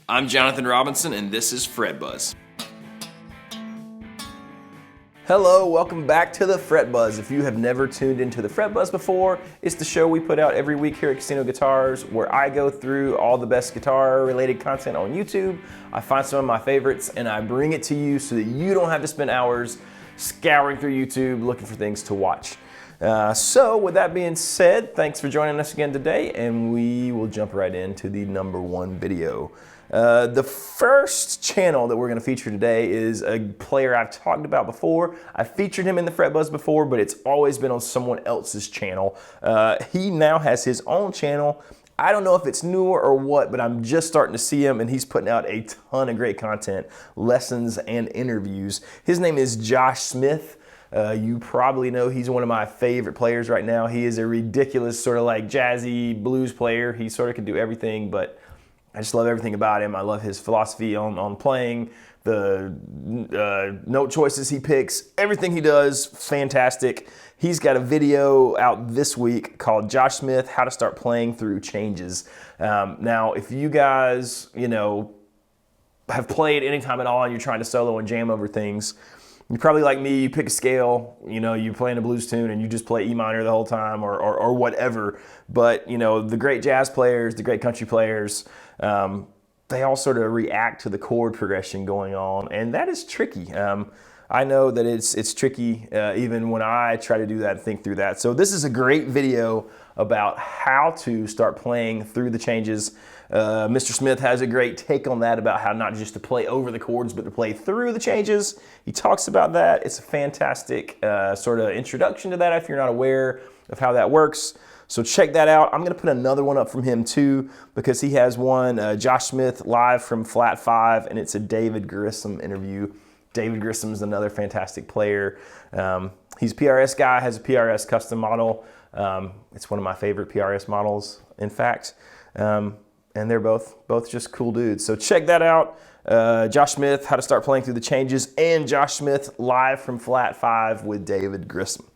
I'm Jonathan Robinson, and this is Fret Buzz. Hello, welcome back to the Fret Buzz. If you have never tuned into the Fret Buzz before, it's the show we put out every week here at Casino Guitars where I go through all the best guitar-related content on YouTube. I find some of my favorites and I bring it to you so that you don't have to spend hours scouring through YouTube looking for things to watch. So with that being said, thanks for joining us again today, and we will jump right into the number one video. The first channel that we're going to feature today is a player I've talked about before. I've featured him in the Fret Buzz before, but it's always been on someone else's channel. He now has his own channel. I don't know if it's newer or what, but I'm just starting to see him, and he's putting out a ton of great content, lessons and interviews. His name is Josh Smith. You probably know he's one of my favorite players right now. He is a ridiculous sort of like jazzy blues player. He sort of can do everything, but I just love everything about him. I love his philosophy on playing, the note choices he picks, everything he does, fantastic. He's got a video out this week called Josh Smith, How to Start Playing Through Changes. Now, if you guys, have played any time at all and you're trying to solo and jam over things, you're probably like me, you pick a scale, you're playing a blues tune and you just play E minor the whole time or whatever. But, the great jazz players, the great country players, they all sort of react to the chord progression going on, and that is tricky. I know that it's tricky even when I try to do that and think through that. So this is a great video about how to start playing through the changes. Mr. Smith has a great take on that about how not just to play over the chords, but to play through the changes. He talks about that. It's a fantastic sort of introduction to that if you're not aware of how that works. So check that out. I'm going to put another one up from him too, because he has one, Josh Smith live from Flat 5, and it's a David Grissom interview. David Grissom is another fantastic player. He's a PRS guy, has a PRS custom model. It's one of my favorite PRS models, in fact. And they're both just cool dudes. So check that out. Josh Smith, How to Start Playing Through the Changes, and Josh Smith live from Flat 5 with David Grissom.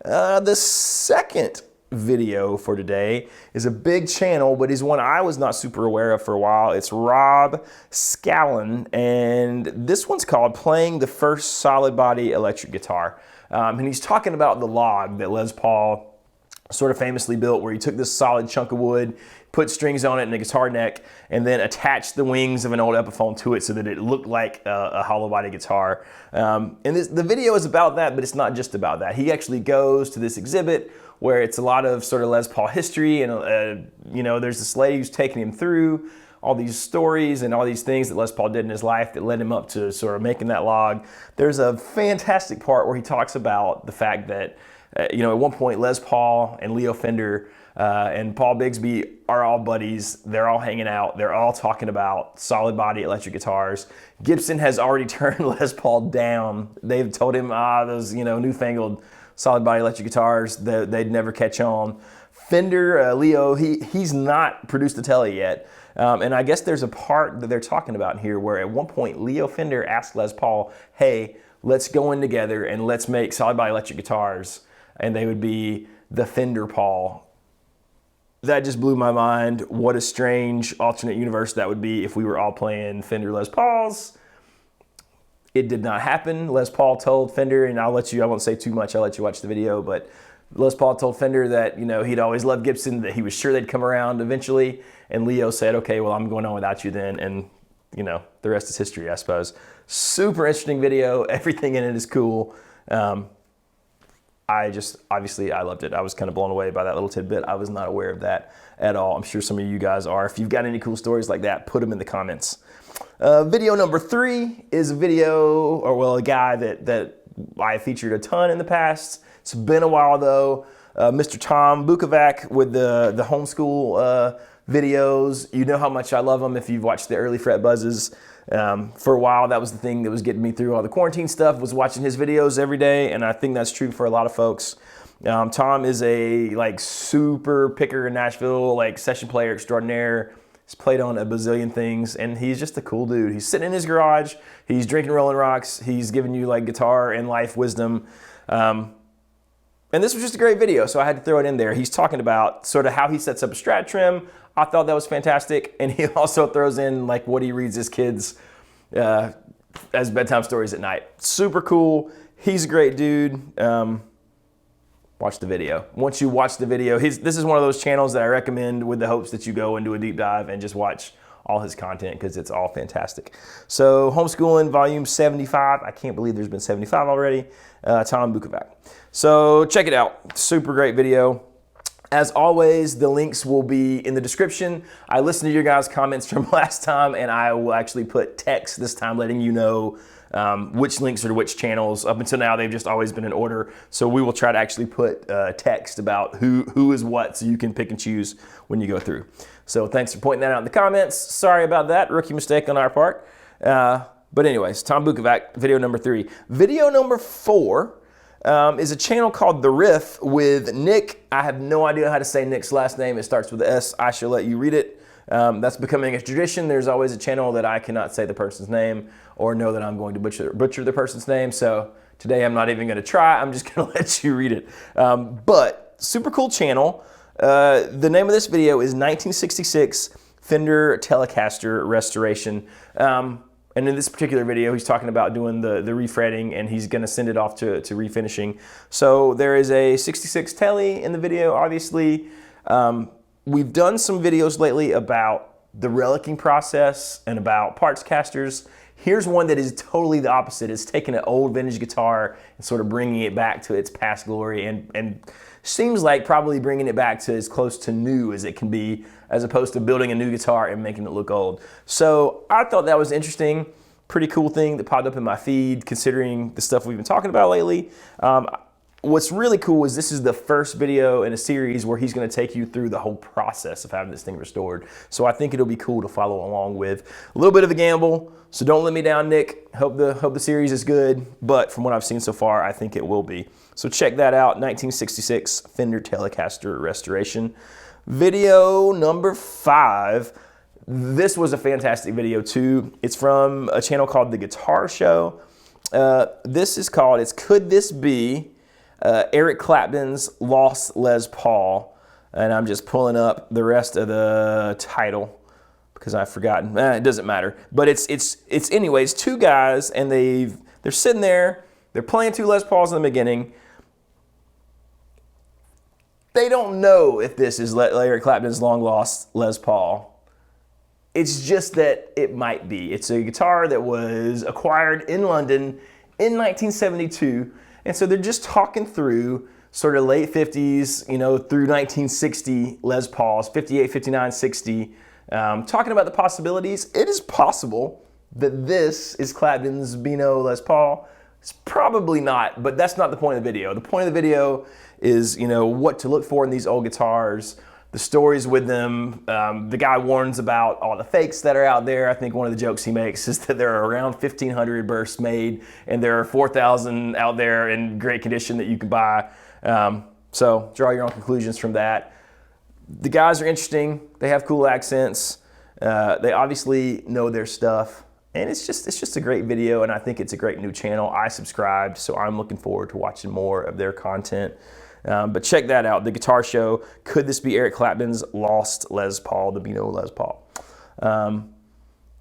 The second video for today is a big channel, but is one I was not super aware of for a while. It's Rob Scallon, and this one's called Playing the First Solid Body Electric Guitar. And he's talking about the log that Les Paul sort of famously built, where he took this solid chunk of wood, put strings on it and a guitar neck, and then attached the wings of an old Epiphone to it so that it looked like a hollow body guitar. And the video is about that, but it's not just about that. He actually goes to this exhibit where it's a lot of sort of Les Paul history, and there's this lady who's taking him through all these stories and all these things that Les Paul did in his life that led him up to sort of making that log. There's a fantastic part where he talks about the fact that at one point Les Paul and Leo Fender and Paul Bigsby are all buddies. They're all hanging out. They're all talking about solid body electric guitars. Gibson has already turned Les Paul down. They've told him, those newfangled solid body electric guitars, they'd never catch on. Fender, Leo, he's not produced a Tele yet. And I guess there's a part that they're talking about here where at one point Leo Fender asked Les Paul, hey, let's go in together and let's make solid body electric guitars. And they would be the Fender Paul. That just blew my mind. What a strange alternate universe that would be if we were all playing Fender Les Pauls. It did not happen. Les Paul told Fender, and I won't say too much, I'll let you watch the video, but Les Paul told Fender that, he'd always loved Gibson, that he was sure they'd come around eventually, and Leo said, okay, well, I'm going on without you then, and, the rest is history, I suppose. Super interesting video. Everything in it is cool. Obviously, I loved it. I was kind of blown away by that little tidbit. I was not aware of that at all. I'm sure some of you guys are. If you've got any cool stories like that, put them in the comments. Video number 3 is a guy that I featured a ton in the past. It's been a while though. Mr. Tom Bukovac with the homeschool videos. You know how much I love him if you've watched the early Fret Buzzes. For a while, that was the thing that was getting me through all the quarantine stuff, was watching his videos every day, and I think that's true for a lot of folks. Tom is a super picker in Nashville, session player extraordinaire. He's played on a bazillion things, and he's just a cool dude. He's sitting in his garage, he's drinking Rolling Rocks, he's giving you guitar and life wisdom. And this was just a great video, so I had to throw it in there. He's talking about sort of how he sets up a Strat trim. I thought that was fantastic. And he also throws in like what he reads his kids as bedtime stories at night. Super cool. He's a great dude. Watch the video. Once you watch the video, this is one of those channels that I recommend with the hopes that you go and do a deep dive and just watch all his content because it's all fantastic. So Homeschooling Volume 75. I can't believe there's been 75 already. Tom Bukovac. So check it out. Super great video. As always, the links will be in the description. I listened to your guys' comments from last time, and I will actually put text this time letting you know which links are to which channels. Up until now, they've just always been in order. So we will try to actually put text about who is what so you can pick and choose when you go through. So thanks for pointing that out in the comments. Sorry about that, rookie mistake on our part. But anyways, Tom Bukovac, video number 3. Video number 4 is a channel called The Riff with Nik. I have no idea how to say Nik's last name. It starts with an S. I shall let you read it. That's becoming a tradition. There's always a channel that I cannot say the person's name or know that I'm going to butcher the person's name. So today I'm not even going to try. I'm just going to let you read it. But super cool channel. The name of this video is 1966 Fender Telecaster Restoration. And in this particular video, he's talking about doing the refretting, and he's gonna send it off to refinishing. So there is a 66 Tele in the video, obviously. We've done some videos lately about the relicking process and about parts casters. Here's one that is totally the opposite. It's taking an old vintage guitar and sort of bringing it back to its past glory and seems like probably bringing it back to as close to new as it can be, as opposed to building a new guitar and making it look old. So I thought that was interesting. Pretty cool thing that popped up in my feed considering the stuff we've been talking about lately. What's really cool is this is the first video in a series where he's gonna take you through the whole process of having this thing restored. So I think it'll be cool to follow along with. A little bit of a gamble, so don't let me down, Nik. Hope the series is good, but from what I've seen so far, I think it will be. So check that out, 1966 Fender Telecaster Restoration. Video number 5. This was a fantastic video too. It's from a channel called The Guitar Show. This is called, Could This Be Eric Clapton's Lost Les Paul? And I'm just pulling up the rest of the title because I've forgotten. It doesn't matter. But it's anyways, 2 guys, and they're sitting there, they're playing 2 Les Pauls in the beginning. They don't know if this is Eric Clapton's long lost Les Paul. It's just that it might be. It's a guitar that was acquired in London in 1972. And so they're just talking through sort of late 50s, through 1960 Les Pauls, 58, 59, 60, talking about the possibilities. It is possible that this is Clapton's Beano Les Paul. It's probably not, but that's not the point of the video. The point of the video is, what to look for in these old guitars, the stories with them. The guy warns about all the fakes that are out there. I think one of the jokes he makes is that there are around 1,500 bursts made, and there are 4,000 out there in great condition that you can buy. So draw your own conclusions from that. The guys are interesting. They have cool accents. They obviously know their stuff. And it's just a great video, and I think it's a great new channel. I subscribed, so I'm looking forward to watching more of their content. But check that out, The Guitar Show. Could this be Eric Clapton's Lost Les Paul, the Beano Les Paul?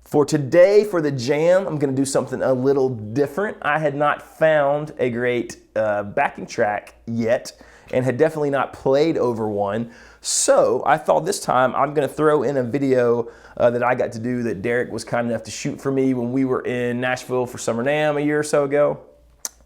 For today, for the jam, I'm gonna do something a little different. I had not found a great backing track yet, and had definitely not played over one. So I thought this time I'm gonna throw in a video that I got to do that Derek was kind enough to shoot for me when we were in Nashville for Summer NAMM a year or so ago.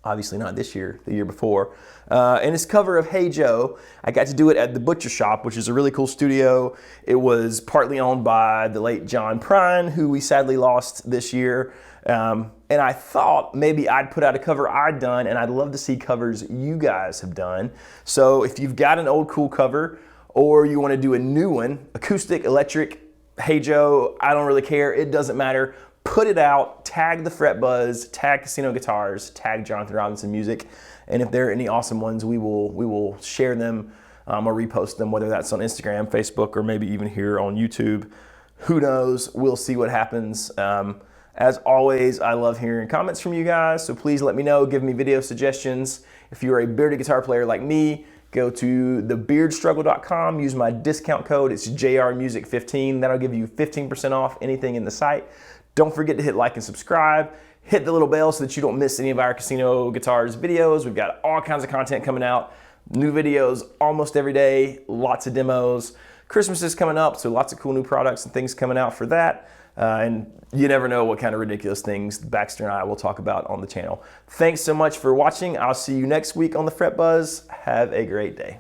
Obviously not this year, the year before. And it's cover of Hey Joe. I got to do it at the Butcher Shop, which is a really cool studio. It was partly owned by the late John Prine, who we sadly lost this year. And I thought maybe I'd put out a cover I'd done, and I'd love to see covers you guys have done. So if you've got an old cool cover, or you want to do a new one, acoustic, electric, Hey Joe, I don't really care, it doesn't matter. Put it out, tag the Fret Buzz, tag Casino Guitars, tag Jonathan Robinson Music, and if there are any awesome ones, we will share them or repost them, whether that's on Instagram, Facebook, or maybe even here on YouTube. Who knows? We'll see what happens. As always, I love hearing comments from you guys, so please let me know, give me video suggestions. If you're a bearded guitar player like me, go to thebeardstruggle.com, use my discount code, it's JRmusic15. That'll give you 15% off anything in the site. Don't forget to hit like and subscribe. Hit the little bell so that you don't miss any of our Casino Guitars videos. We've got all kinds of content coming out. New videos almost every day, lots of demos. Christmas is coming up, so lots of cool new products and things coming out for that. And you never know what kind of ridiculous things Baxter and I will talk about on the channel. Thanks so much for watching. I'll see you next week on the Fret Buzz. Have a great day.